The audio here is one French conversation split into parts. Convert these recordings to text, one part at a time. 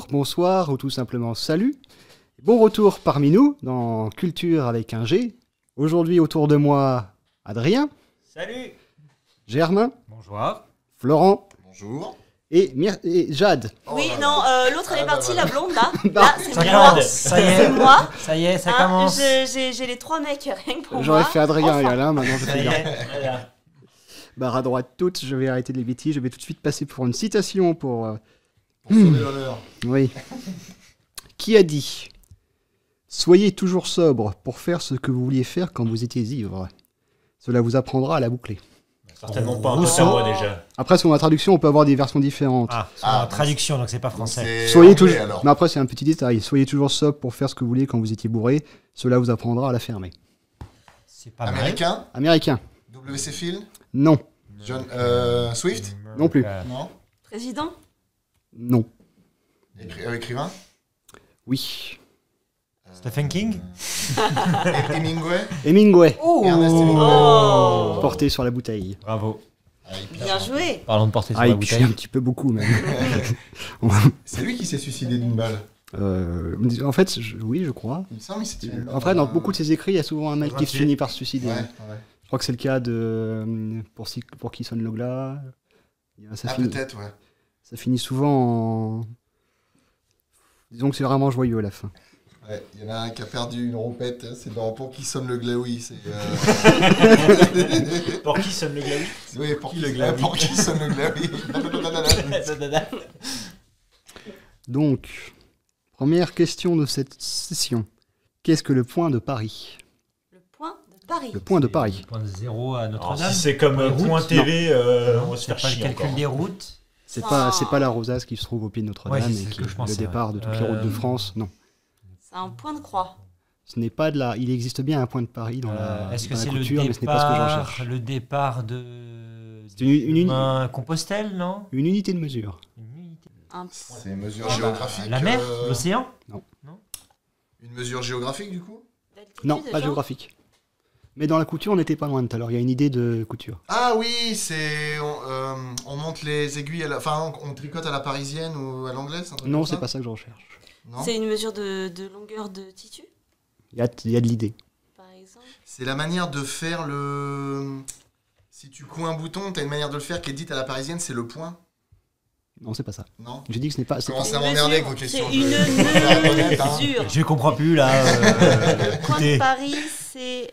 bonsoir ou tout simplement salut. Bon retour parmi nous dans Culture avec un G. Aujourd'hui autour de moi, Adrien. Salut. Germain. Bonjour. Florent. Bonjour. Et Jade. Oui, non, l'autre elle est partie, la blonde là. Bah, Là, c'est Regarde, moi. ça y est. C'est moi. Ça y est, ça Hein, commence. j'ai les 3 mecs rien que pour J'aurais moi. fait Adrien Enfin. et Alain, maintenant je Ça fais y bien. est, voilà. Barre à droite toutes, je vais arrêter de les bêtises, je vais tout de suite passer pour une citation pour... Pour sauver l'honneur. Oui. Qui a dit « Soyez toujours sobre pour faire ce que vous vouliez faire quand vous étiez ivre. Cela vous apprendra à la boucler. » Certainement pas un Rousseau. peu à moi déjà. Après, sur la traduction, on peut avoir des versions différentes. Ah, c'est Ah, la traduction, donc c'est pas français. C'est Soyez anglais, toujours... alors. Mais après, c'est un petit détail. Soyez toujours sobre pour faire ce que vous voulez quand vous étiez bourré. Cela vous apprendra à la fermer. C'est pas mal. Américain. Américain. W.C. Field. Non. John Swift. Non plus. Non. Président. Non. Écrivain. Oui. Stephen King. Hemingway. Hemingway. Ernest Hemingway. Oh. Porté sur la bouteille. Bravo. Ah, il pique. Bien joué. Parlons de porter sur Ah, la il pue bouteille. un petit peu beaucoup, même. C'est lui qui s'est suicidé d'une balle. En fait, oui, je crois. Il me semble qu'il s'est tué. Après, dans beaucoup de ses écrits, il y a souvent un mec qui Rapier. finit par se suicider. Ouais, ouais. Je crois que c'est le cas de pour qui sonne le glas. Ça, Ah, finit, peut-être, ouais. ça finit souvent en... Disons que c'est vraiment joyeux à la fin. Ouais, il y en a un qui a perdu une roupette, c'est dans Pour qui sonne le glaoui. C'est, Pour qui sonne le glaoui? Oui, pour Qui le glaoui? Pour qui sonne le glaoui. Donc, première question de cette session. Qu'est-ce que le point de Paris? Le point de Paris. Le point de Paris. Point de zéro à Alors, Notre-Dame. si c'est comme Pour les routes, point TV, on va se C'est faire pas le chier calcul encore. des routes. C'est pas la rosace qui se trouve au pied de Notre-Dame Ouais, c'est et ce qui que je est le pensais, départ ouais. de toutes les routes de France. Non. C'est un point de croix. Ce n'est pas de la... Il existe bien un point de Paris dans la, Est-ce que dans la c'est couture, mais ce n'est pas ce que je recherche. le départ de. C'est une Compostelle, non? Une unité de mesure. Une unité. Un... C'est une mesure Ah bah, géographique. La mer? L'océan? Une mesure géographique, du coup. d'altitude, Non, pas genre. géographique. Mais dans la couture, on n'était pas loin de tout à l'heure. Il y a une idée de couture. Ah oui, c'est on monte les aiguilles, enfin on tricote à la parisienne ou à l'anglaise. un truc Non, comme c'est ça pas ça que je recherche. Non. C'est une mesure de longueur de tissu, Il y a de l'idée. par exemple. C'est la manière de faire le. Si tu couds un bouton, t'as une manière de le faire qui est dite à la parisienne, c'est le point. Non, c'est pas ça. Non. J'ai dit que ce n'est pas... c'est- Commencez à Une m'emmerder mesure, avec vos questions. c'est une mesure. Je comprends plus là. Le point de Écoutez. Paris, c'est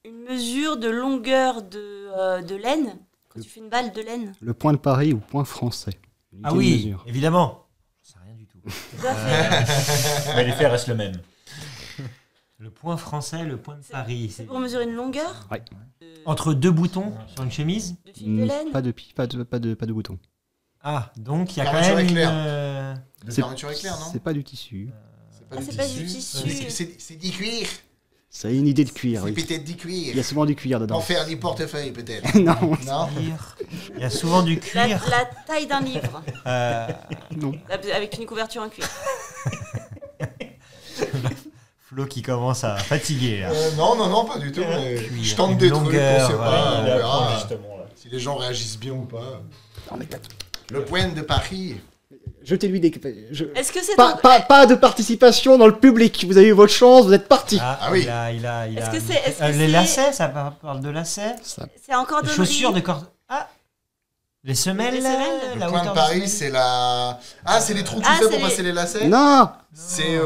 une mesure de longueur de laine. Quand tu fais une balle de laine. Le point de Paris ou point français. Une Ah unité de oui, mesure. évidemment. Je sais rien du tout. Tout à fait. Mais l'effet reste le même. Le point français, le point de Paris. C'est pour mesurer une longueur Ouais. Entre deux boutons sur une chemise. de fil de laine. Pas de bouton. Ah, donc il y a quand Fermeture même une. éclair. De C'est- fermeture éclair, non? C'est pas du tissu. Ah, c'est pas du tissu. C'est du cuir. C'est une idée de cuir, C'est oui. peut-être du Il y a cuir. souvent du cuir dedans. Pour faire des portefeuilles, peut-être. Non, Non. Cuir. Il y a souvent du cuir. La taille d'un livre, Euh, non. avec une couverture en cuir. Flo qui commence à fatiguer là. Non, pas du tout. mais Cuir. je tente Une des trucs, on longueur, sait pas. Il On apprend verra justement là. si les gens réagissent bien ou pas. Non, mais Le point de Paris. jetez-lui des... Est-ce que c'est Pas de participation dans le public. Vous avez eu votre chance, vous êtes parti. Ah oui. Il a. Est-ce que c'est Les lacets, ça parle de lacets. Ça- c'est encore Les de chaussures de corps. Ah. Les semelles. Les semelles. Le la point de hauteur Paris, semelle. c'est la. Ah, c'est les trous tout Ah, faits c'est pour passer les lacets. Non, C'est.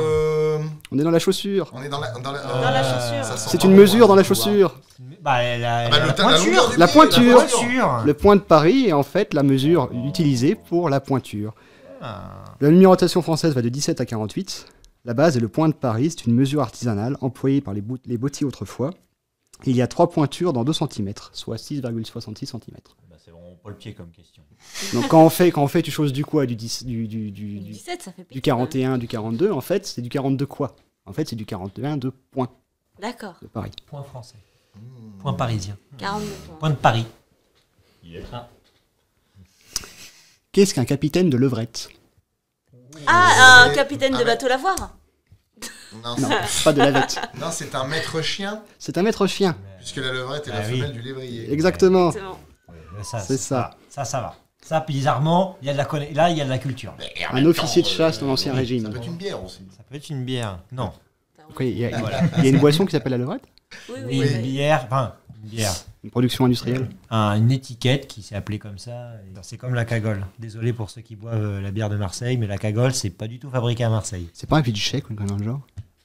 on est dans la chaussure. On est dans la. Dans la chaussure. ça sent C'est pas une bon, mesure dans la tu vois. chaussure. Bah, Ah bah, la la pointure. longueur du La pied, pointure. la pointure. Le point de Paris est en fait la mesure utilisée pour la pointure. Ah. La numérotation française va de 17 à 48. La base est le point de Paris, c'est une mesure artisanale employée par les bottiers autrefois. Et il y a 3 pointures dans 2 cm, soit 6,66 cm. Bah, c'est vraiment pas le pied comme question. Donc quand on fait tu choses du quoi du 17, ça fait du 41, du 42, en fait, c'est du 42 quoi? En fait, c'est du 41 de point D'accord. de Paris. Point français. Point parisien. 42 points. Point de Paris. Il est Qu'est-ce qu'un capitaine de levrette? Ah, un C'est- capitaine de ah, bateau lavoir. Non, Non, pas de lavette. non, c'est un maître chien, C'est un maître chien. puisque la levrette est la Ah oui. femelle du lévrier. Exactement. C'est bon. Ça, C'est ça. Ça va. Ça, bizarrement, il y a de la là, il y a de la culture. Mais en Un même officier de temps, chasse dans l'Ancien oui, Régime. Ça peut être une bière aussi. Ça peut être une bière. Non. Ok, il y a une boisson qui s'appelle la levrette. Oui, Oui, une bière. Enfin, une bière. Une production industrielle. Une étiquette qui s'est appelée comme ça. C'est comme la cagole. Désolé pour ceux qui boivent la bière de Marseille, mais la cagole, c'est pas du tout fabriqué à Marseille. C'est pas un pied du chèque ou une connerie dans le genre.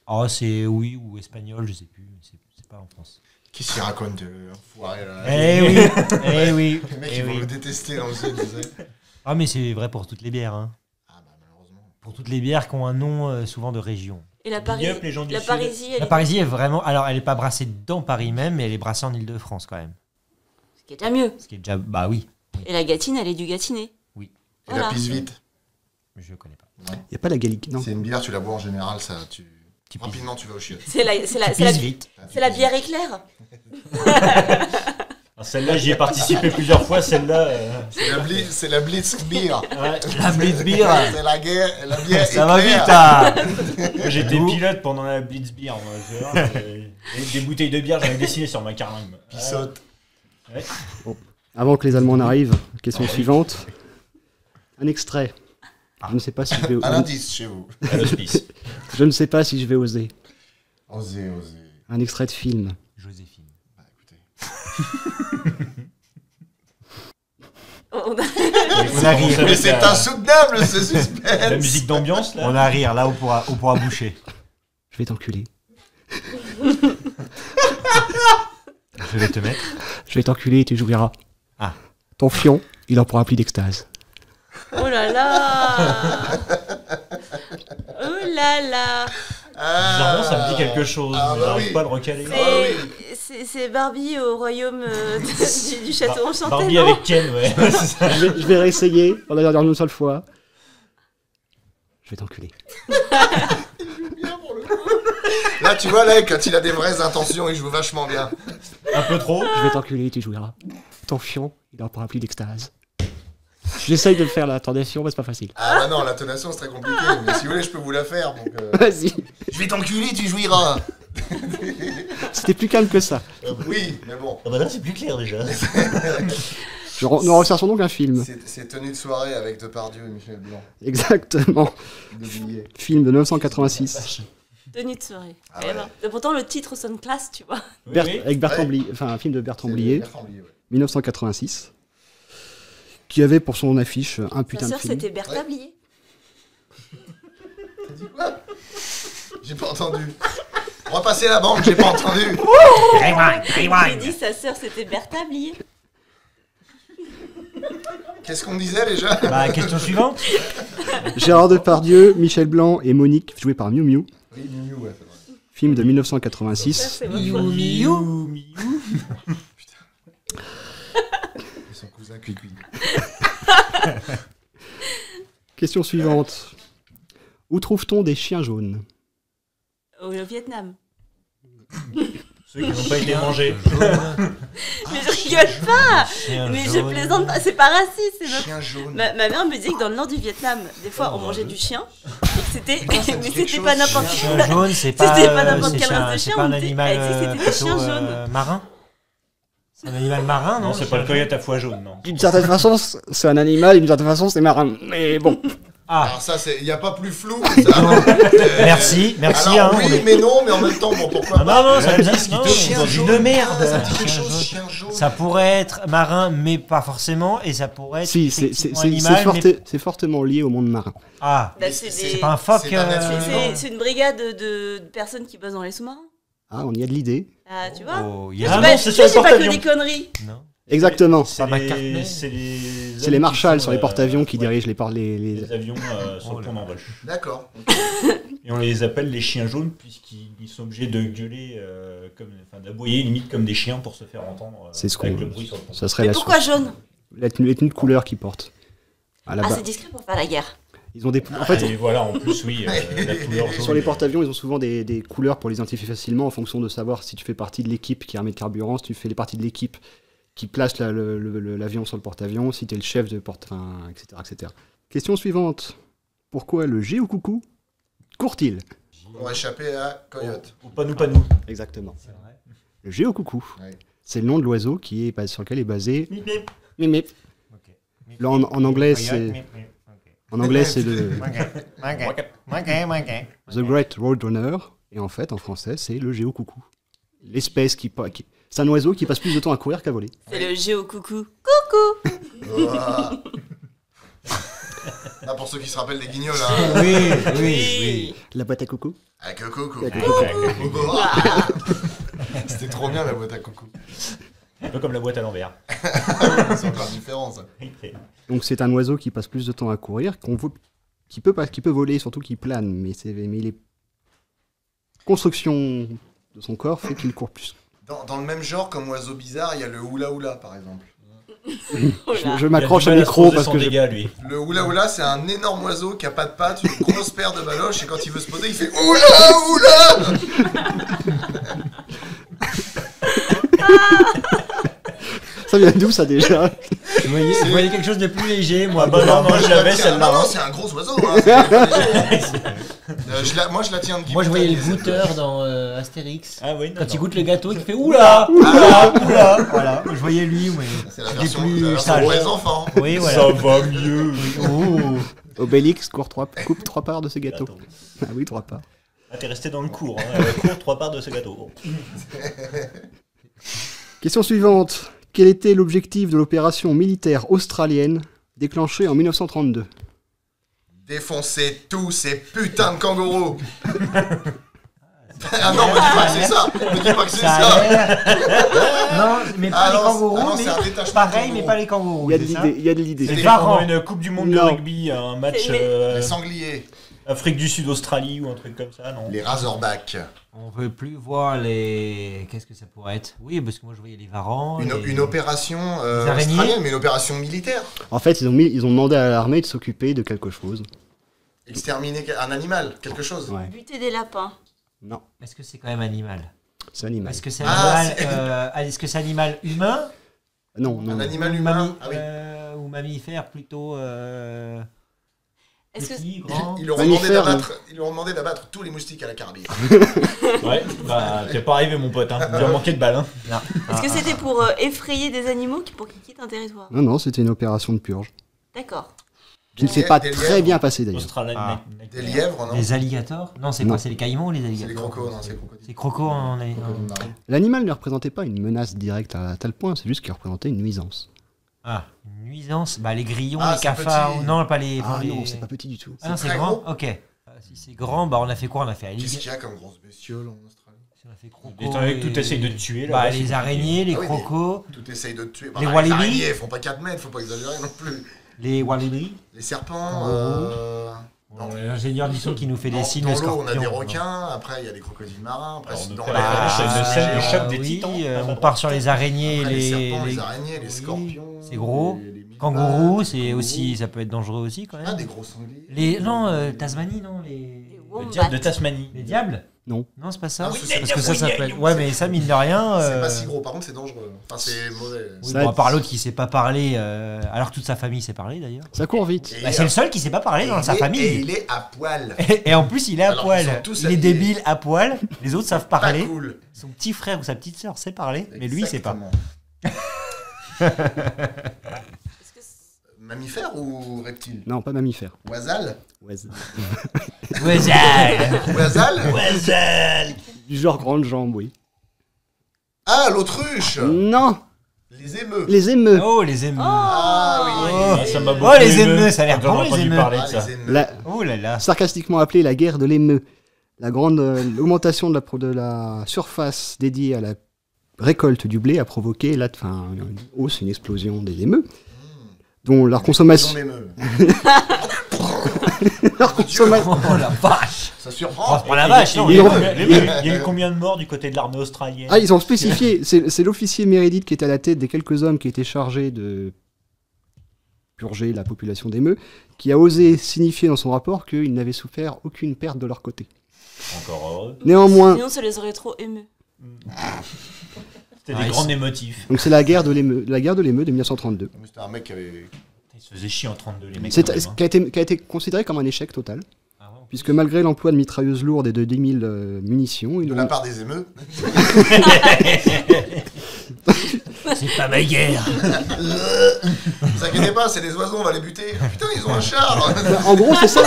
Oh, c'est oui ou espagnol, je sais plus. C'est pas en France. Qu'est-ce qu'il raconte, enfoiré là? Eh oui, eh oui. Les mecs, eh ils vont oui. le détester dans le sud, tu sais. Ah, mais c'est vrai pour toutes les bières. Hein. Ah bah malheureusement. Pour toutes les bières qui ont un nom souvent de région. Et la Big Parisie, up, les gens du la Sud. Parisie, elle La Parisie est vraiment. Alors, elle est pas brassée dans Paris même, mais elle est brassée en Ile-de-France quand même. ce qui est déjà mieux. Ce qui est déjà. Bah oui, Et la Gatine, elle est du Gâtinais. Et Voilà. la pisse vite. je connais pas. Il n'y a pas la gallique, non. C'est une bière, tu la bois en général, ça, Tu pisses. rapidement tu vas au chiottes. C'est la Vite. c'est la bière éclair. Ah, celle-là, j'y ai participé plusieurs fois. Celle-là. C'est la Blitz Beer. Ouais. La Blitzbeer. C'est la bière Ça va éclair. vite, hein. Moi, j'étais pilote pendant la Blitzbeer. Moi, tu vois, des bouteilles de bière, j'avais dessiné sur ma carlingue. Pissote. Avant que les Allemands n'arrivent, question suivante. Un extrait. Je ne sais pas si je vais, Un indice chez vous. À l'hospice. je ne sais pas si je vais oser. Osez. Un extrait de film. Joséphine. Bah écoutez. On a- On a rire. Mais c'est insoutenable ce La suspense. musique d'ambiance, là. On a rire, là on pourra boucher. Je vais t'enculer. Je vais te mettre. Je vais t'enculer et tu jouiras. Ah. Ton fion, il en pourra plus d'extase. Oh là là. Oh là là. Bizarrement, ça me dit quelque chose, Ah, mais bah j'arrive oui. pas à le recaler. C'est Barbie au royaume du château enchanté, Barbie non avec Ken, ouais. C'est ça. Je vais réessayer pour la dernière une seule fois. Je vais t'enculer. Là tu vois là quand il a des vraies intentions il joue vachement bien. Un peu trop. Je vais t'enculer et tu jouiras. Ton fion, il en pourra plus d'extase. J'essaye de faire la tendation, mais c'est pas facile. Ah bah non l'intonation c'est très compliqué mais si vous voulez je peux vous la faire donc Vas-y. je vais t'enculer tu jouiras. C'était plus calme que ça. Oui mais bon. Ah bah là, c'est plus clair déjà. Nous recherchons donc un film. C'est tenue de soirée avec Depardieu et Michel Blanc. Exactement. De billets. Film de 1986. Tenue de soirée. Ah Eh ouais. ben, et pourtant, le titre sonne classe, tu vois. Oui, oui. Avec Bertrand Ouais. Blier, enfin un film de Bertrand C'est Blier, Bertrand Blier, ouais. 1986, qui avait pour son affiche un Ta putain de sœur, film. c'était Bertha Ouais. Blier. T'as dit quoi? J'ai pas entendu. On va passer la banque, j'ai pas entendu. J'ai dit sa sœur, c'était Bertha Blier. Qu'est-ce qu'on disait déjà? Bah, question suivante. Gérard Depardieu, Michel Blanc et Monique, joués par Miu Miu. Oui, Miu Miu, ouais, c'est vrai. Film de Ça, 1986. c'est votre Miou, faute. miou, miou. Et son cousin Cuicui. Question suivante. Où trouve-t-on des chiens jaunes? Au Vietnam. Ceux qui n'ont pas été mangés. Mais je rigole pas. Mais je plaisante pas. C'est pas raciste. C'est notre... Chien jaune. Ma mère me disait que dans le nord du Vietnam, des fois, on mangeait du chien. Et que c'était... Putain, ça me dit Mais quelque c'était chose, pas n'importe chien quel... Chien jaune, c'est pas. C'était pas n'importe c'est quelle race de c'est chien, pas un on dit- animal elle dit que c'était des chiens plutôt, jaunes. marin. C'est un animal marin, non? Non, c'est pas le coyote à foie jaune, non. D'une certaine façon, c'est un animal, et d'une certaine façon, c'est marin. Mais bon. Ah, Alors ça, il n'y a pas plus flou que ça. merci. Alors hein, oui, on est- mais non, mais en même temps, bon, pourquoi Ah, pas? non, ça me dit ce qui Non, te chien dans jaune. une merde. Ah, ça me dit quelque Chien chose, jaune. chien jaune. Ça pourrait être marin, mais pas forcément, et ça pourrait être Si, c'est effectivement c'est animal, mais... c'est fortement lié au monde marin. Ah, Bah, c'est C'est des- pas un phoque. C'est un être euh, vivant. c'est une brigade de personnes qui bossent dans les sous-marins. Ah, on y a de l'idée. Ah, tu vois. Oh, Je yes. Ah sais pas- non, c'est je sur le sais pas que porte-avions. des conneries. Non. Exactement. C'est Pas les, McCartney. c'est les, C'est les hommes marshals qui sur les sont, porte-avions qui ouais, dirigent les... les avions sur Oh le là pont là. d'embauche. D'accord. Et on les appelle les chiens jaunes puisqu'ils sont obligés de gueuler, d'aboyer limite comme des chiens pour se faire entendre C'est ce avec qu'on- le bruit sur le pont. Ça serait Mais la, pourquoi jaune? la tenue de couleur qu'ils portent. À la Ah, base. c'est discret pour faire la guerre. Ils ont des... En fait, Et voilà, en plus, oui, la couleur jaune. sur les porte-avions, ils ont souvent des couleurs pour les identifier facilement en fonction de savoir si tu fais partie de l'équipe qui remet le carburant, si tu fais partie de l'équipe qui place l'avion sur le porte-avions, si tu es le chef de porte... Enfin, etc., etc. Question suivante. Pourquoi le G au coucou court-il? Pour échapper à Coyote. Ou panou. Exactement. C'est vrai. Le G au coucou. Ouais. C'est le nom de l'oiseau sur lequel est basé... Mip, mip. Mip, mip. Ok. En anglais, c'est le The Great Roadrunner. Et en fait, en français, c'est le géocoucou. L'espèce c'est un oiseau qui passe plus de temps à courir qu'à voler. C'est le géocoucou. Coucou. Ouah. Là, pour ceux qui se rappellent des guignols, hein. Oui. La boîte à coucou. Avec le coco. Avec le C'était trop bien la boîte à coco. Un peu comme la boîte à l'envers. C'est encore différent ça. Donc c'est un oiseau qui passe plus de temps à courir, qui peut voler, surtout qui plane, mais les constructions de son corps fait qu'il court plus. Dans le même genre, comme oiseau bizarre, il y a le hula hula par exemple. Je m'accroche au micro parce que dégâts, lui. Le hula hula, c'est un énorme oiseau qui a pas de pattes, une grosse paire de baloches, et quand il veut se poser, il fait oula hula. Ça vient d'où ça déjà? Vous voyez quelque chose de plus léger, moi. Ah bah non, je l'avais celle-là. Non, c'est un gros oiseau. Hein, moi, je la tiens de Guy. Moi, je voyais le Boutin, goûteur dans Astérix. Ah oui, non. Quand il goûte le gâteau, il fait oula, oula, oula. Voilà, je voyais lui, mais c'est la c'était version plus sage. pour les enfants. Oui, voilà. Ça va mieux. Oh. Obélix coupe 3 parts de ce gâteau. Attends. Ah oui, 3 parts. Ah, t'es resté dans le cours. Hein. Cours 3 parts de ce gâteau. Question suivante. Quel était l'objectif de l'opération militaire australienne déclenchée en 1932? Défoncer tous ces putains de kangourous. Ah non, me dis pas que c'est ça. Me dis pas que c'est Ça a ça. l'air. Non, mais pas Ah les non, kangourous, ah non, c'est un mais détachement pareil, de mais kangourous. pas les kangourous. Il y a de c'est ça l'idée, il y a de l'idée. C'était Varans. pendant une Coupe du Monde de Non. rugby, un match Les sangliers. Afrique du Sud, Australie ou un truc comme ça, non? Les razorbacks. On veut plus voir les. Qu'est-ce que ça pourrait être? Oui, parce que moi je voyais les varans. Une opération Les araignées. australienne, mais une opération militaire. En fait, ils ont demandé à l'armée de s'occuper de quelque chose. Exterminer un animal, quelque chose. Ouais. Buter des lapins. Non, Est-ce que c'est quand même animal? c'est animal. Est-ce que c'est Ah, animal, est-ce que c'est animal humain? Non, Un non. animal Ou humain. Ah oui. ou mammifère plutôt Est-ce que petit, grand? Ils leur ont demandé Mammifère, d'abattre tous les moustiques à la carabine. Ouais, bah t'es pas arrivé mon pote, hein. Il a manqué de balles. Hein. Non. est-ce que c'était pour effrayer des animaux pour qu'ils quittent un territoire? Non, c'était une opération de purge. D'accord. Qui ne s'est pas Des très lièvres. bien passée d'ailleurs. Australien. Ah. Des lièvres, non? Les alligators? Non, c'est Non. quoi? C'est les caïmans ou les C'est alligators? les crocos, non, c'est les crocodiles. C'est crocos en. Crocodiles marins. L'animal ne représentait pas une menace directe à tel point, c'est juste qu'il représentait une nuisance. Ah, une nuisance? Bah les grillons, Ah, les c'est cafards. petit. Non, pas les. Ah les- non, c'est pas petit du tout. Ah non, C'est c'est très grand? gros. Ok. Si c'est grand, bah on a fait quoi? On a fait Qu'est-ce alligator. qu'il y a comme grosse bestiole en Australie? On a fait crocos. Étant donné que tout et- essaye de te tuer, là. Bah ouais, c'est les compliqué. araignées, les Ah oui, mais- crocos, Tout essaye de te tuer. Les les walibi. araignées, elles font pas 4 mètres, faut pas exagérer non plus. les walibris. Les serpents. Non. L'ingénieur du son qui nous fait des signes. Dans les l'eau, on a scorpions. des requins, après il y a des crocodiles marins, après Alors, dans nos la préférés, c'est une scène de mer, choc des oui, titans. on part sur les araignées, après, les les, serpents, les les araignées, les oui, scorpions. c'est gros. les mille-pattes, kangourous, les c'est kangourous. aussi, ça peut être dangereux aussi quand Ah, même. des gros sangliers. Les non, Tasmanie non, Les les Le wombats. diable de Tasmanie. diables. Non. Non, c'est pas ça. Ah, c'est Parce que ça peut être. Ouais, mais ça mine de rien. C'est pas si gros, par contre c'est dangereux. Enfin, c'est mauvais. Oui, Ça- bon, à part l'autre qui sait pas parler, alors que toute sa famille sait parler d'ailleurs. Ça court vite. Et Bah, c'est le seul qui sait pas parler dans sa Et famille. il est à poil. Et en plus, il est à Alors poil. qu'ils sont tous Il est habillés. débile à poil. Les autres savent Pas parler. cool. Son petit frère ou sa petite sœur sait parler, mais lui, il sait pas. Exactement. Est-ce que c'est- Mammifère ou reptile? Non, pas mammifère. Oisal? Oise. Oisal. Oisal? Du genre grande jambe, oui. Ah, l'autruche! Non, Les émeux. les émeux. Oh, les émeutes. Ah oui. Oh. Ah, ça m'a Oh, beaucoup les ému émeutes, ça a l'air quand bon, j'ai les entendu émeutes. parler de Ah, ça. les émeux. La, Oh là là. sarcastiquement appelée la guerre de l'émeu. La grande augmentation de la surface dédiée à la récolte du blé a provoqué là, une hausse, une explosion des émeux, dont leur consommation, Ils ont l'émeu. leur consommation, Oh la vache. Ça surprend. Oh la vache, non. Il y a eu Ils ont- combien- il y a eu combien de morts du côté de l'armée australienne? Ah, ils ont spécifié, c'est l'officier Meredith qui était à la tête des quelques hommes qui étaient chargés de purger la population d'émeux, qui a osé signifier dans son rapport qu'ils n'avaient souffert aucune perte de leur côté. Encore heureux. Néanmoins, Sinon, ça les aurait trop émus. C'était Ah, des ils grands sont- émotifs. donc c'est la guerre de l'émeu de 1932. C'était un mec qui avait. Ils se faisaient chier en 32, les mecs. C'est quand même, hein. qui a été considéré comme un échec total, Ah ouais. puisque malgré l'emploi de mitrailleuses lourdes et de 10 000 munitions, ils De ont- la part des émeux. C'est pas ma guerre. Ne vous inquiétez pas, c'est des oiseaux, on va les buter. Ah, putain, ils ont un char. En gros, c'est ça.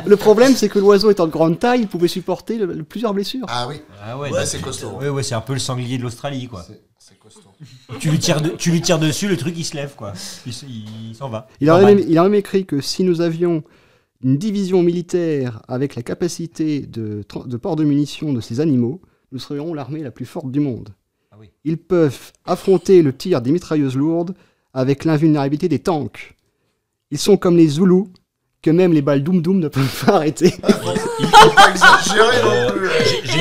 Le problème, c'est que l'oiseau étant de grande taille, il pouvait supporter plusieurs blessures. Ah oui, Ah ouais, c'est costaud. Ouais, c'est un peu le sanglier de l'Australie, quoi. C'est costaud. Tu lui tires dessus, le truc il se lève, quoi. Il s'en va. Il a même écrit que si nous avions une division militaire avec la capacité de port de munitions de ces animaux, nous serions l'armée la plus forte du monde. Ah oui. Ils peuvent affronter le tir des mitrailleuses lourdes avec l'invulnérabilité des tanks. Ils sont comme les Zoulous, que même les balles Doom Doom ne peuvent pas arrêter. Il faut pas exagérer non plus.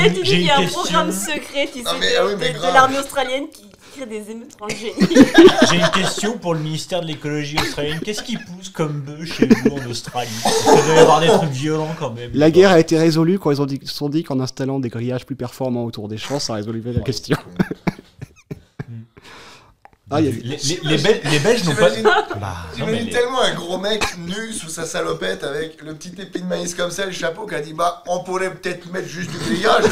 Et tu dis qu'il y a un question. programme secret, tu sais, Ah, mais- ah oui, mais de grave. l'armée australienne qui crée des émeutes dans le génie. J'ai une question pour le ministère de l'écologie australienne. Qu'est-ce qui pousse comme bœuf chez nous en Australie? Parce qu'il doit y avoir des trucs violents quand même. La guerre a été résolue quand ils se sont dit qu'en installant des grillages plus performants autour des champs, ça résolvait la question. Ah, il y a- Les Belges n'ont pas. J'imagine Bah, non, mais j'imagine les- tellement un gros mec nu sous sa salopette avec le petit épi de maïs comme ça, le chapeau, qui a dit bah on pourrait peut-être mettre juste du grillage.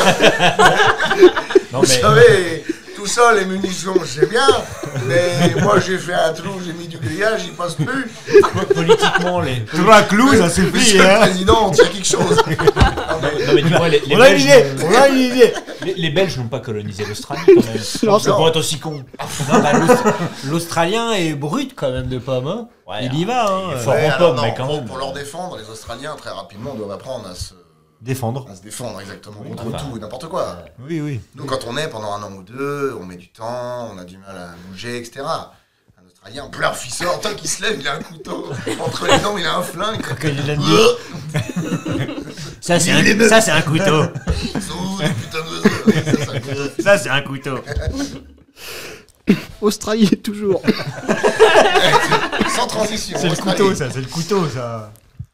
non, Vous mais- savez, tout ça, les munitions, je sais bien, mais moi j'ai fait un trou, j'ai mis du grillage, il passe plus. Politiquement, les. Trois clous, ça suffit, Monsieur le hein. Président, on tire quelque chose. Non, mais tu vois, les On a une idée, Belges. on a une idée. Les Belges n'ont pas colonisé l'Australie quand même. Non, Ça pourrait être aussi con. Non, bah, l'Australien est brut quand même de pommes, hein. Ouais, Il y va, hein. il est fort Ouais, en alors pomme, non, mais quand même. pour leur défendre, les Australiens très rapidement doivent apprendre à se Défendre. défendre exactement Oui, contre enfin. tout et n'importe quoi. Oui, oui. Nous, quand on est pendant un an ou deux, on met du temps, on a du mal à bouger, etc. Un Australien, plaf, il sort, tant qu'il se lève, il a un couteau. Entre les dents, il a un flingue. Ça, c'est un couteau. Ils sont où, les putains d'oiseaux? Ça, Ça, c'est un couteau. Australie, toujours. Sans transition. C'est le Australie. couteau, ça. C'est le couteau, ça.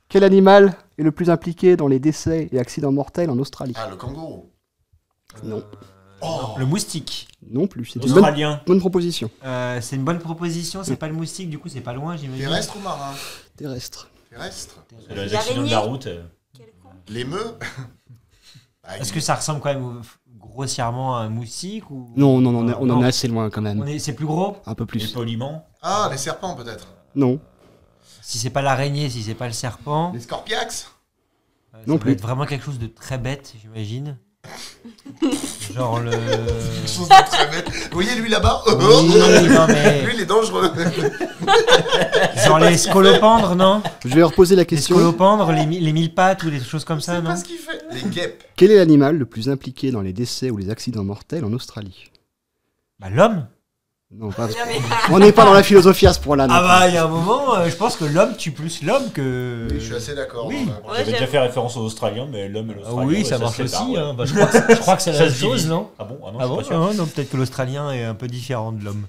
Quel animal est le plus impliqué dans les décès et accidents mortels en Australie? Ah, le kangourou. Non. Oh, Le moustique. Non plus, c'est une bonne, Australien. bonne proposition. C'est une bonne proposition. C'est pas le moustique, du coup, c'est pas loin, j'imagine. terrestre ou marin? Terrestre. Terrestre. C'est les accidents de la route. Quel con. L'émeu? Bah, Est-ce que ça ressemble quand même grossièrement à un moustique ou... Non, non, non, on en Non. est assez loin quand même. C'est plus gros. Un peu Les plus. polyments. Ah, les serpents peut-être. Non. Si c'est pas l'araignée, si c'est pas le serpent, Les scorpiax? ça Non doit plus. être vraiment quelque chose de très bête, j'imagine. Genre le. Quelque chose de très bête. Vous voyez lui là-bas? Oui, non mais. Lui, il est dangereux. Genre les scolopendres, non? Je vais reposer la Les question. scolopendres, les mille pattes ou des choses comme ça, C'est non? pas ce qu'il fait. Les guêpes. Quel est l'animal le plus impliqué dans les décès ou les accidents mortels en Australie? Bah l'homme. Non, pas. Non, mais- On n'est pas dans la philosophie à ce point-là. non Ah plus. bah il y a un moment, je pense que l'homme tue plus l'homme que. Oui, je suis assez d'accord. Oui. dans la- Ouais, J'avais déjà j'avoue. fait référence aux Australiens, mais l'homme et Ah l'Australien. oui, ça se marche sépare, aussi. ouais. Hein. Bah, je crois que c'est la Ça même se chose, divise. non? Ah bon? Ah non, Ah je bon? suis pas sûr. Ah non, peut-être que l'Australien est un peu différent de l'homme.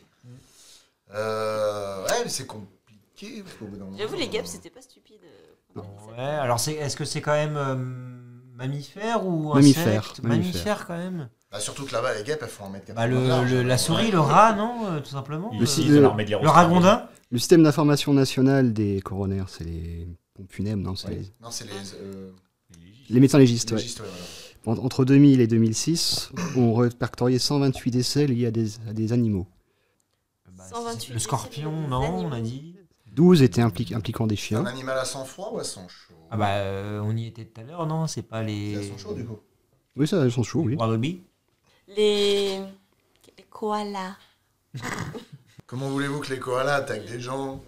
Ouais, mais c'est compliqué. Parce qu'au bout d'un moment, J'avoue, les guêpes, c'était pas stupide. Ouais, alors est-ce que c'est quand même mammifère ou Mammifère, insecte mammifère. Mammifère quand même. Bah, surtout que là-bas, les guêpes, elles font 1m80. Bah large, la souris, le rat, non, tout simplement. Il Le aussi, si- ils ont l'armée de l'air Le australienne. ragondin. Le système d'information national des coronaires, c'est les pompes funèbres, non? C'est Ouais. Non, c'est les médecins légistes. les Ouais. légistes, ouais, voilà. Entre 2000 et 2006, on répertorié 128 décès liés à des animaux. Bah, 128 le scorpion, non, on a dit. 12 étaient impliquant des C'est chiens. un animal à sang froid ou à sang chaud? Ah bah on y était tout à l'heure, non? C'est pas C'est les. à sang chaud, du coup. Oui, ça, elles sont chauds, oui. Wallaby. Les koalas. Comment voulez-vous que les koalas attaquent des gens?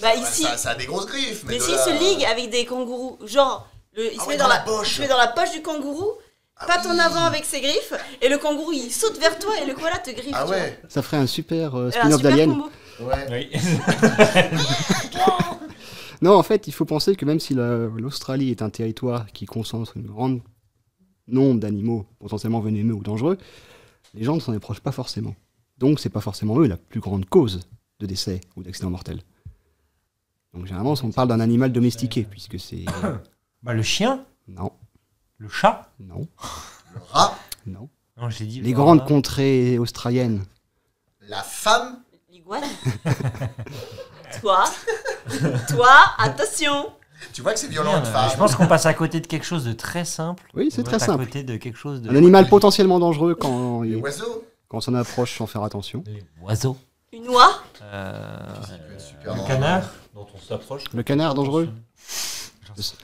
Bah Bah, ici, ça a des grosses griffes, mais mais de s'il là- se ligue avec des kangourous, genre, il Ah se ouais, met dans dans la la poche. il se met dans la poche du kangourou, Ah patte en oui. avant avec ses griffes, et le kangourou il saute vers toi et le koala te griffe. Ah tu vois. ouais? Ça ferait un super Un spin-off super d'Alien. combo. Ouais. Oui. Non, en fait, il faut penser que même si l'Australie est un territoire qui concentre un grand nombre d'animaux potentiellement venimeux ou dangereux, les gens ne s'en approchent pas forcément. Donc, c'est pas forcément eux la plus grande cause de décès ou d'accidents mortels. Donc, généralement, on parle d'un animal domestiqué, puisque c'est... Bah le chien, Non, le chat. non, Le rat, non. Non, j'ai dit. Les grandes contrées australiennes. la femme. L'iguane. Toi, attention. Tu vois que c'est violent une Merde, femme. je pense qu'on passe à côté de quelque chose de très simple. Oui, c'est On très passe simple. à côté de quelque chose de. Un animal potentiellement dangereux quand... Les il- oiseaux. Quand on s'en approche sans faire attention. Les oiseaux. Une oie. Ça peut être super Un dangereux. canard. Dont on s'approche. Le canard dangereux.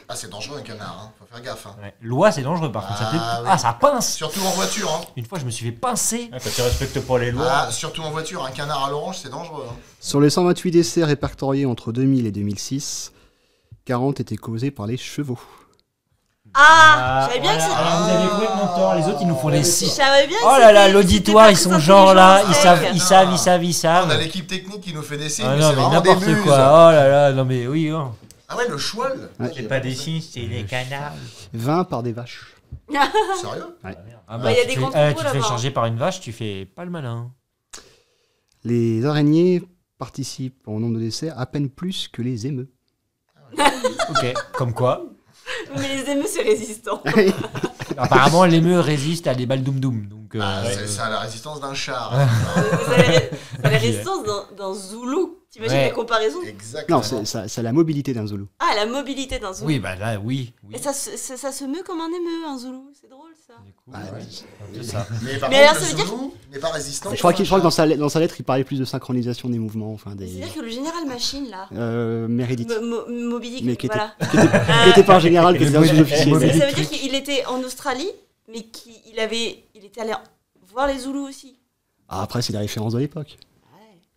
Ah, c'est dangereux un canard, hein. Faut faire gaffe. Hein. Ouais. L'oie, c'est dangereux par contre. Ça fait... Ah, oui. Ah, ça pince. Surtout en voiture. Hein. Une fois, je me suis fait pincer. Ah, quand tu respectes pas les lois. Ah, surtout en voiture, un canard à l'orange, c'est dangereux. Hein. Sur les 128 décès répertoriés entre 2000 et 2006, 40 étaient causés par les chevaux. Ah, j'avais bien que voilà. c'était. Alors, vous avez complètement tort. Les autres, ils nous font les Je 6. savais bien que Oh là là, c'était l'auditoire, pas ils très sont genre là, ils intelligent, savent, mec. ils savent. On a l'équipe technique qui nous fait des signes, Ah mais non, c'est mais vraiment des n'importe muses. quoi. Oh là là, non mais oui. Oh. Ah ouais, le choual. Ouais. C'est pas des signes, c'est les canards. 20 par des vaches. Sérieux? Ah Bah, y a tu des fais- grands tu troupeaux te fais là-bas. charger par une vache, tu fais pas le malin. Les araignées participent au nombre de décès à peine plus que les émeus. Ok, comme quoi. Mais les émeus, c'est résistant. Apparemment, l'émeu résiste à des balles doum doum. Donc, Ah, c'est ça, la résistance d'un char. C'est la résistance d'un zoulou. T'imagines Ouais. la comparaison? Non, Exactement. c'est la mobilité d'un zoulou. Ah, la mobilité d'un zoulou. oui, bah là, oui. Et ça se meut comme un émeu, un zoulou. C'est drôle, ça. Du coup, Ah, ouais, ouais. c'est ça. Mais par Mais contre, alors, ça le veut dire- zoulou n'est pas résistant. Je crois que dans sa lettre, il parlait plus de synchronisation des mouvements, enfin des C'est-à-dire que le général Machine, là, Meredith, Moby Dick, mais qui était, voilà. qui était pas un général, qui était un sous-officier. Moby mais- Dick. Ça veut dire qu'il était en Australie, mais qu'il était allé voir les Zoulous aussi. Ah, après, c'est des références de l'époque.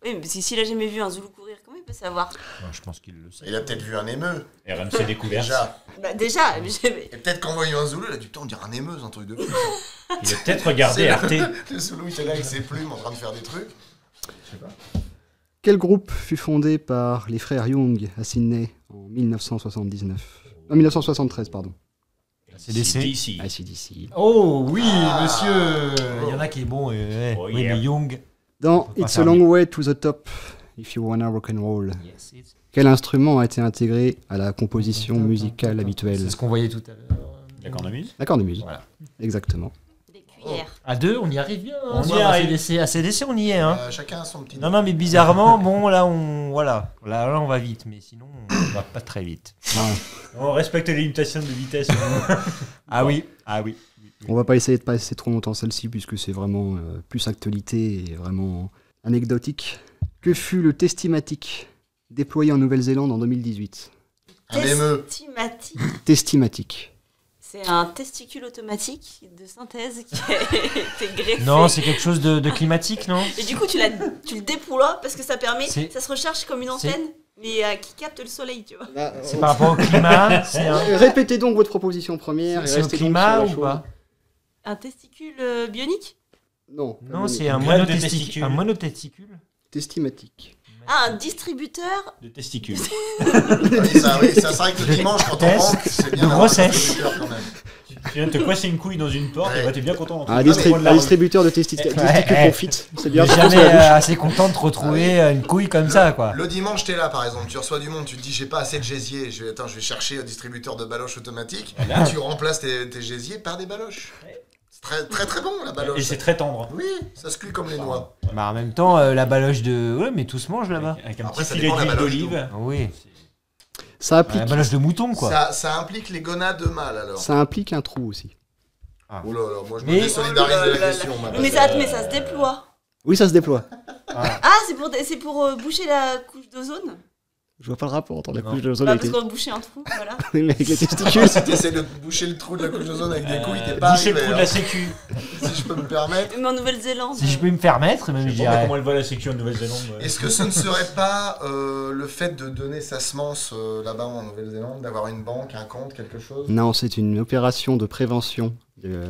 Oui, mais s'il a jamais vu un Zoulou courir, comment il peut savoir? Non, je pense qu'il le sait. Il a peut-être vu un émeu, RMC découverte. déjà. Bah, déjà, Et peut-être qu'en voyant un zoulou, il a dit putain, on dirait un émeuse, un truc de fou. Il a peut-être regardé C'est Arte. Le zoulou, il était là avec ses plumes en train de faire des trucs. Je sais pas. Quel groupe fut fondé par les frères Young à Sydney en 1979 En 1973, pardon. CDC. Ici. ACDC. Oh oui, Ah. monsieur. Il y en a qui est bon. Oh, oui, yeah. mais Young. Dans Faut pas It's a faire Long Way to the Top, If You Wanna Rock and Roll, Yes, it's- quel instrument a été intégré à la composition musicale habituelle? C'est ce qu'on voyait tout à l'heure. La cornemuse. La cornemuse. Voilà. Exactement. des cuillères. À deux, on y arrive bien. On y À arrive. CDC, on y est. Hein. Chacun a son petit. Non, mais bizarrement, bon, là, voilà. Là, on va vite, mais sinon, on va pas très vite. On respecte les limitations de vitesse. Ah oui. On va pas essayer de passer trop longtemps celle-ci puisque c'est vraiment plus actualité et vraiment anecdotique. Que fut le Testimatic déployé en Nouvelle-Zélande en 2018? Un émeu. Testimatique. Testimatic. C'est un testicule automatique de synthèse qui a été greffé. Non, c'est quelque chose de climatique, non? Et du coup, tu le déploies parce que ça permet, C'est- ça se recharge comme une antenne, mais qui capte le soleil, tu vois. C'est par rapport au climat? C'est Répétez donc votre proposition première. et c'est au restez donc climat sur la ou chose. pas? Un testicule bionique? Non. Non, c'est un greffe de monotesticule. testicule. Un monotesticule. Testimatic. Ah, un distributeur? De testicules. Ça, oui, ça, c'est vrai que le dimanche, quand on Test rentre, c'est bien de d'avoir un grossesse. distributeur quand même. Tu viens de te coincer une couille dans une porte, Ouais. et bah t'es bien content. Un, d'entrer. un distributeur de testicules Ouais. confite. C'est bien. Jamais ça, sur la bouche. assez content de te retrouver une couille comme ça, quoi. Le dimanche, t'es là par exemple, tu reçois du monde, tu te dis j'ai pas assez de gésier, je vais chercher un distributeur de baloches automatique. Voilà. Tu remplaces tes gésiers par des baloches. C'est très très très bon la Et baloche. c'est très tendre. Oui, ça se cuit comme les noix. Bah, en même temps, la baloche de. Ouais, mais tout se mange là-bas. Avec un Après, petit ça filet dépend de la d'huile baloche d'olive. Ah oui. Ça implique, La baloche de mouton, quoi. Ça implique les gonades mâles alors. ça implique un trou aussi. Oh là là, moi je Mais- me désolidarise de la question. Mais ça se déploie. Oui, ça se déploie. Ah, c'est pour boucher la couche d'ozone? Je vois pas le rapport entre la Non. couche de zone Bah, et parce qu'on va boucher un trou, voilà. Oui, mais avec les testicules. Si t'essaies de boucher le trou de la couche d'ozone avec des couilles, t'es pas Boucher le arrivé. trou de hein. la sécu. Si je peux me permettre. Mais en Nouvelle-Zélande. Si je peux me permettre, même je Je sais pas dirais. comment elle va la sécu en Nouvelle-Zélande. ouais. Est-ce que ce ne serait pas le fait de donner sa semence là-bas en Nouvelle-Zélande, d'avoir une banque, un compte, quelque chose? Non, c'est une opération de prévention.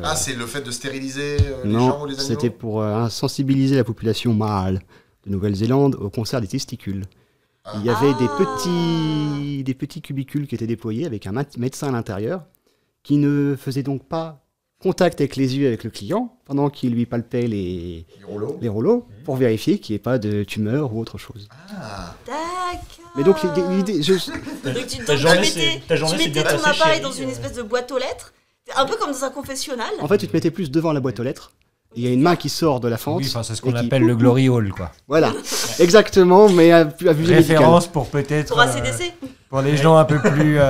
Ah, c'est le fait de stériliser les gens Non, ou les animaux? c'était pour sensibiliser la population mâle de Nouvelle-Zélande au cancer des testicules. Il y avait des petits cubicules qui étaient déployés avec un médecin à l'intérieur qui ne faisait donc pas contact avec les yeux avec le client pendant qu'il lui palpait les rouleaux pour vérifier qu'il n'y ait pas de tumeur ou autre chose. Ah, D'accord. Mais donc l'idée, Donc tu Ta journée, mettais, ta journée, tu c'est bien mettais ton passé, appareil chérie. dans une espèce de boîte aux lettres, un peu comme dans un confessionnal. en fait, tu te mettais plus devant la boîte aux lettres. Il y a une main qui sort de la fente. Oui, enfin, c'est ce et qu'on qui- appelle le glory hall, quoi. Voilà, exactement, mais à visée médicale. Référence pour peut-être. Pour ACDC. Pour les gens un peu plus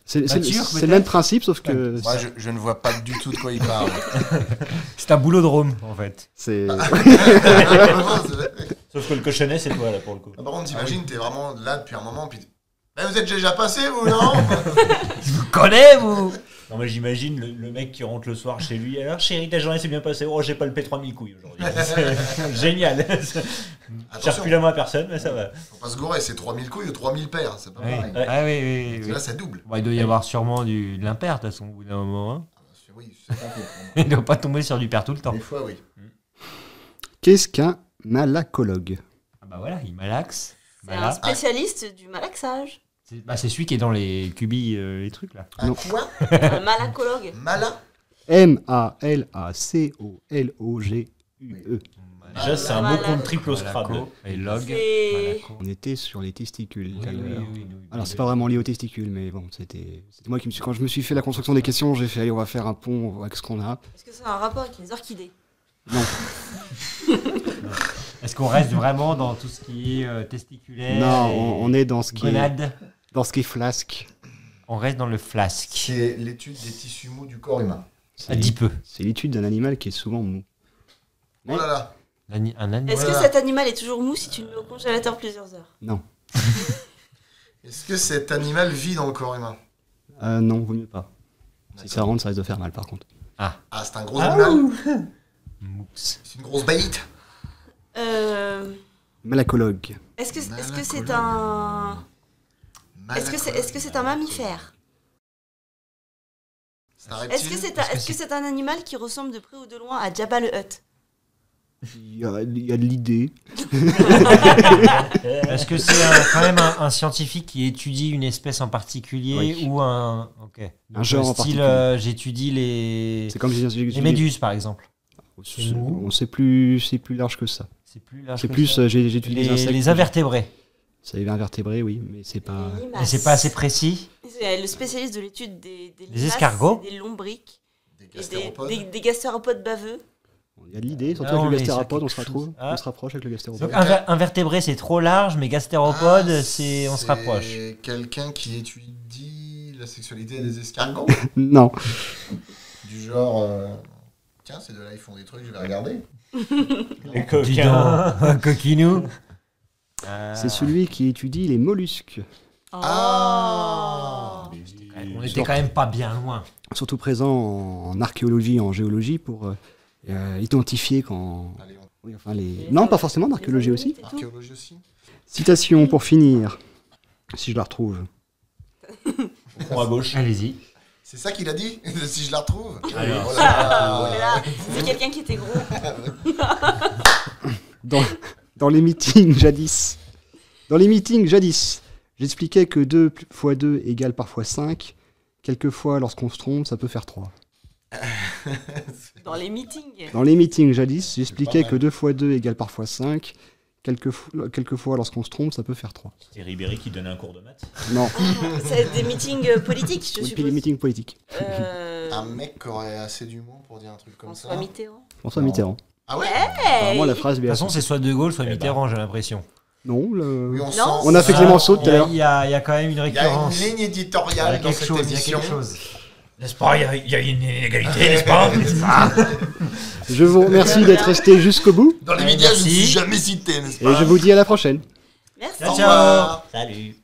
C'est Nature, c'est le peut-être même principe, sauf que Moi, je ne vois pas du tout de quoi il parle. C'est un boulodrome, en fait. c'est. Vraiment, c'est- Sauf que le cochonnet, c'est toi, là, pour le coup. Ah, par contre, t'imagines, t'es vraiment là depuis un moment, puis mais vous êtes déjà passé, vous, non? Je vous connais, vous. Non, mais j'imagine le mec qui rentre le soir chez lui. Alors, chérie, ta journée s'est bien passée. Oh, j'ai pas le P3000 couilles aujourd'hui. C'est génial. J'ai Attention, plus la main à personne, mais ça va. faut pas se gourer, c'est 3000 couilles ou 3000 paires, c'est pas Oui. pareil. Ouais. Ah oui. Là, ça double. Bon, il doit y avoir sûrement de l'impair, de toute façon, au bout d'un moment. Hein. Oui, c'est pas faux. Il ne doit pas tomber sur du pair tout le temps. Des fois, oui. Qu'est-ce qu'un malacologue? Ah bah voilà, il malaxe. C'est un Voilà. spécialiste du malaxage. C'est celui qui est dans les cubis, les trucs là. Un Non. quoi? Un malacologue. Mala? M-A-L-A-C-O-L-O-G-U-E. Déjà, c'est un mot contre triple au Scrabble. Malaco et log. C'est- Malaco. On était sur les testicules tout à Oui, l'heure. oui. Alors c'est pas vraiment lié aux testicules, mais bon, c'était moi qui me suis. Quand je me suis fait la construction des questions, j'ai fait allez, on va faire un pont avec ce qu'on a. Est-ce que ça a un rapport avec les orchidées? Est-ce qu'on reste vraiment dans tout ce qui est testiculaire Non, et on est dans ce qui est gonade. flasque. On reste dans le flasque. C'est l'étude des tissus mous du corps humain. Un petit peu. C'est l'étude d'un animal qui est souvent mou. Oh là là. Un animal. Est-ce que Voilà. cet animal est toujours mou si tu le mets au congélateur plusieurs heures? Non. Est-ce que cet animal vit dans le corps humain? Non, vaut mieux pas. Si D'accord. ça rentre, ça risque de faire mal par contre. Ah, c'est un gros animal? Mousse. C'est une grosse baïte? Malacologue. Est-ce que c'est Malacologue. un est-ce que c'est un mammifère? C'est un Est-ce que reptile? c'est un animal qui ressemble de près ou de loin à Jabba le Hutt? Il y a de l'idée. Est-ce que c'est quand même un scientifique qui étudie une espèce en particulier Oui. ou un. Ok. Un genre en style, particulier. j'étudie les. C'est comme Les méduses, par exemple. On sait plus, c'est plus large que ça. C'est plus large. C'est que plus, ça. j'ai étudié les insectes. Les invertébrés. Ça y est, invertébrés, oui, mais c'est pas. Les limaces. Mais c'est pas assez précis. C'est le spécialiste de l'étude des limaces, escargots. des lombriques Des et gastéropodes? des gastéropodes baveux. Il y a de l'idée, surtout Ah, avec on le est sur gastéropode, on quelque se retrouve, chose. Ah. on se rapproche avec le gastéropode. Donc invertébré, c'est trop large, mais gastéropode, Ah, on se rapproche. C'est quelqu'un qui étudie la sexualité des escargots? Non, Du genre, tiens, ces deux-là, ils font des trucs, je vais regarder. Les Dis coquins. donc, coquinou. c'est celui qui étudie les mollusques, Ah. On était quand même pas bien loin. surtout présent en archéologie, en géologie, pour identifier quand. Allez, on- Oui, enfin les. Non, pas forcément d'archéologie aussi. archéologie aussi. Citation pour finir, si je la retrouve. Au fond à gauche. Allez-y. C'est ça qu'il a dit? Si je la retrouve? Alors. Oh là là. Oh là là, c'est quelqu'un qui était gros. Dans les meetings jadis. Dans les meetings jadis, j'expliquais que 2 fois 2 égale parfois 5. Quelquefois, lorsqu'on se trompe, ça peut faire 3. Dans les meetings. Dans les meetings jadis, j'expliquais mal. que 2 fois 2 égale parfois 5. Quelquefois, lorsqu'on se trompe, ça peut faire 3. C'était Ribéry qui donnait un cours de maths. Non, C'est des meetings politiques, je oui, puis suppose. les meetings politiques. Un mec qui aurait assez d'humour pour dire un truc comme François ça. Mitterrand. François Non. Mitterrand. Ah ouais? Apparemment, la phrase De bien. toute façon, c'est soit De Gaulle, soit Eh ben. Mitterrand, j'ai l'impression. Non, Oui, on Non. sent. on a fait Ah, Clémenceau tout à l'heure. Il y a quand même une Il y a récurrence. une ligne Il y a éditoriale dans quelque cette chose, il y a émission. quelque chose. N'est-ce pas? Il y a une inégalité, n'est-ce pas? Je vous remercie d'être resté jusqu'au bout. Dans les médias, je ne Merci. suis jamais cité, n'est-ce Et pas? je vous dis à la prochaine. Merci. Ciao, Au ciao. revoir. Salut.